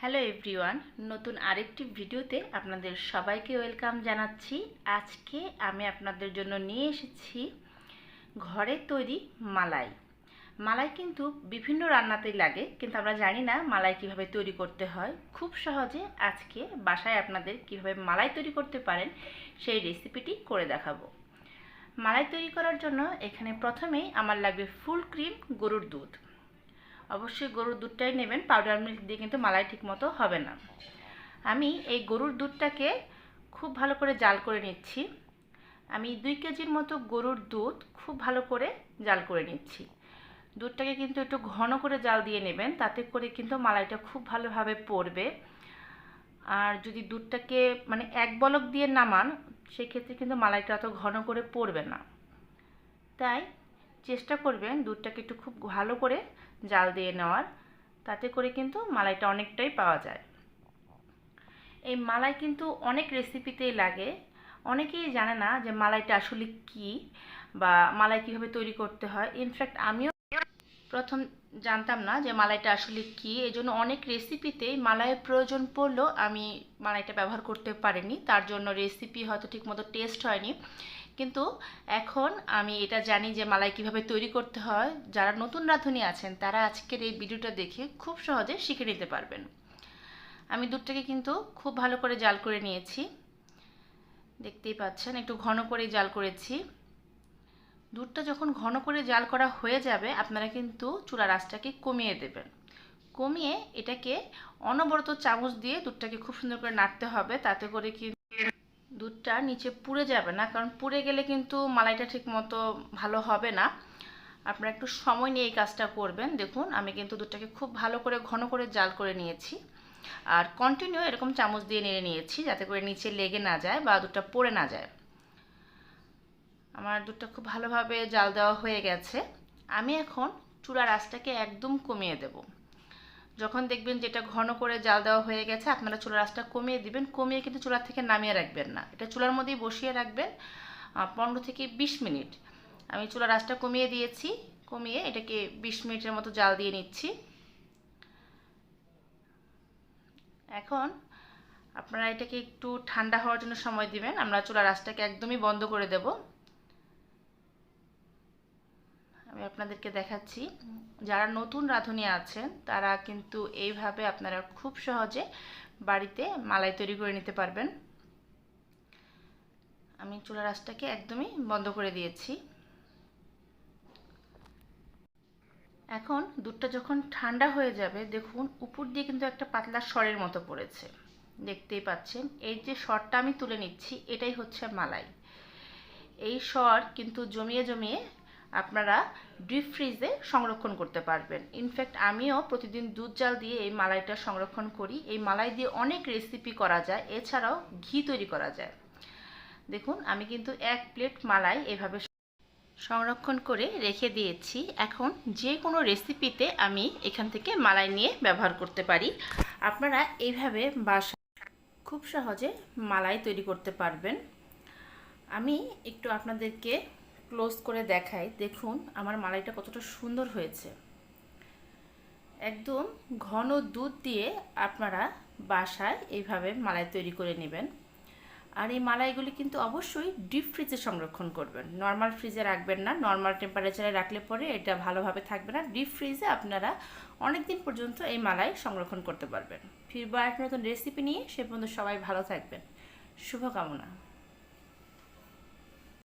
Hello everyone, নতুন আরেকটি ভিডিওতে আপনাদের সবাইকে ওয়েলকাম জানাচ্ছি। আজকে আমি আপনাদের জন্য নিয়ে এসেছি ঘরে তৈরি মালাই। মালাই কিন্তু বিভিন্ন রান্নাতেই লাগে, কিন্তু আমরা জানি না মালাই কিভাবে তৈরি করতে হয়। খুব সহজে আজকে বাসায় আপনাদের কিভাবে মালাই তৈরি করতে পারেন সেই রেসিপিটি করে দেখাবো। মালাই তৈরি করার জন্য এখানে প্রথমেই আমার লাগবে ফুল ক্রিম গরুর দুধ। অবশ্যই গরুর দুধটাই নেবেন, পাউডার মিল্ক দিয়ে কিন্তু মালাই ঠিকমতো হবে না। আমি এই গরুর দুধটাকে খুব ভালো করে জাল করে নিচ্ছি। আমি 2 কেজির মতো গরুর দুধ খুব ভালো করে জাল করে নিচ্ছি। দুধটাকে কিন্তু একটু ঘন করে জাল দিয়ে নেবেন, তাতে করে কিন্তু মালাইটা খুব ভালোভাবে পড়বে। আর যদি দুধটাকে এক বলক দিয়ে নামান, সেক্ষেত্রে কিন্তু মালাইটা অত ঘন করে পড়বে না। তাই চেষ্টা করবেন দুধটাকে একটু খুব ভালো করে জাল দিয়ে নেওয়ার, তাতে করে কিন্তু মালাইটা অনেকটাই পাওয়া যায়। এই মালাই কিন্তু অনেক রেসিপিতেই লাগে। অনেকেই জানে না যে মালাইটা আসলে কি বা মালাই কীভাবে তৈরি করতে হয়। ইনফ্যাক্ট আমিও প্রথম জানতাম না যে মালাইটা আসলে কি। এই জন্য অনেক রেসিপিতেই মালাইয়ের প্রয়োজন পড়লেও আমি মালাইটা ব্যবহার করতে পারিনি, তার জন্য রেসিপি হয়তো ঠিকমতো টেস্ট হয়নি। কিন্তু এখন আমি এটা জানি যে মালাই কিভাবে তৈরি করতে হয়। যারা নতুন রাঁধুনি আছেন তারা আজকের এই ভিডিওটা দেখে খুব সহজে শিখে নিতে পারবেন। আমি দুধটাকে কিন্তু খুব ভালো করে জাল করে নিয়েছি, দেখতেই পাচ্ছেন একটু ঘন করে জাল করেছি। দুধটা যখন ঘন করে জাল করা হয়ে যাবে, আপনারা কিন্তু চুলার আঁচটাকে কমিয়ে দেবেন। কমিয়ে এটাকে অনবরত চামচ দিয়ে দুধটাকে খুব সুন্দর করে নাড়তে হবে, তাতে করে কি দুধটা নিচে পুড়ে যাবে না। কারণ পুড়ে গেলে কিন্তু মালাইটা ঠিক মতো ভালো হবে না। আপনারা একটু সময় নিয়ে এই কাজটা করবেন। দেখুন আমি কিন্তু দুধটাকে খুব ভালো করে ঘন করে জাল করে নিয়েছি, আর কন্টিনিউ এরকম চামচ দিয়ে নেড়ে নিয়েছি, যাতে করে নিচে লেগে না যায় বা দুধটা পড়ে না যায়। আমার দুধটা খুব ভালোভাবে জাল দেওয়া হয়ে গেছে। আমি এখন চুলার আঁচটাকে একদম কমিয়ে দেব। যখন দেখবেন যেটা ঘন করে জাল দেওয়া হয়ে গেছে, আপনারা চুলার আঁচটা কমিয়ে দিবেন। কমিয়ে কিন্তু চুলা থেকে নামিয়ে রাখবেন না, এটা চুলার মধ্যেই বসিয়ে রাখবেন 15 থেকে 20 মিনিট। আমি চুলার আঁচটা কমিয়ে দিয়েছি, কমিয়ে এটাকে 20 মিনিটের মতো জাল দিয়ে নিচ্ছি। এখন আপনারা এটাকে একটু ঠান্ডা হওয়ার জন্য সময় দিবেন। আমরা চুলার আঁচটাকে একদমই বন্ধ করে দেব। আমি আপনাদেরকে দেখাচ্ছি, যারা নতুন রাঁধুনি আছেন তারা কিন্তু এইভাবে আপনারা খুব সহজে বাড়িতে মালাই তৈরি করে নিতে পারবেন। আমি চুলার আঁচটাকে একদমই বন্ধ করে দিয়েছি। এখন দুধটা যখন ঠান্ডা হয়ে যাবে, দেখুন উপর দিয়ে কিন্তু একটা পাতলা সরের মতো পড়েছে, দেখতেই পাচ্ছেন। এই যে সরটা আমি তুলে নিচ্ছি, এটাই হচ্ছে মালাই। এই সর কিন্তু জমিয়ে জমিয়ে আপনারা ডিপ ফ্রিজে সংরক্ষণ করতে পারবেন। ইনফ্যাক্ট আমিও প্রতিদিন দুধ জাল দিয়ে এই মালাইটা সংরক্ষণ করি। এই মালাই দিয়ে অনেক রেসিপি করা যায়, এছাড়াও ঘি তৈরি করা যায়। দেখুন আমি কিন্তু 1 প্লেট মালাই এভাবে সংরক্ষণ করে রেখে দিয়েছি। এখন যে কোনো রেসিপিতে আমি এখান থেকে মালাই নিয়ে ব্যবহার করতে পারি। আপনারা এইভাবে বাসায় খুব সহজে মালাই তৈরি করতে পারবেন। আমি একটু আপনাদেরকে ক্লোজ করে দেখাই। দেখুন আমার মালাইটা কতটা সুন্দর হয়েছে। একদম ঘন দুধ দিয়ে আপনারা বাসায় এইভাবে মালাই তৈরি করে নেবেন। আর এই মালাইগুলি কিন্তু অবশ্যই ডিপ ফ্রিজে সংরক্ষণ করবেন, নর্মাল ফ্রিজে রাখবেন না। নর্মাল টেম্পারেচারে রাখলে পরে এটা ভালোভাবে থাকবে না। ডিপ ফ্রিজে আপনারা অনেক দিন পর্যন্ত এই মালাই সংরক্ষণ করতে পারবেন। ফিরবো একটা নতুন রেসিপি নিয়ে, সে পর্যন্ত সবাই ভালো থাকবেন। শুভকামনা।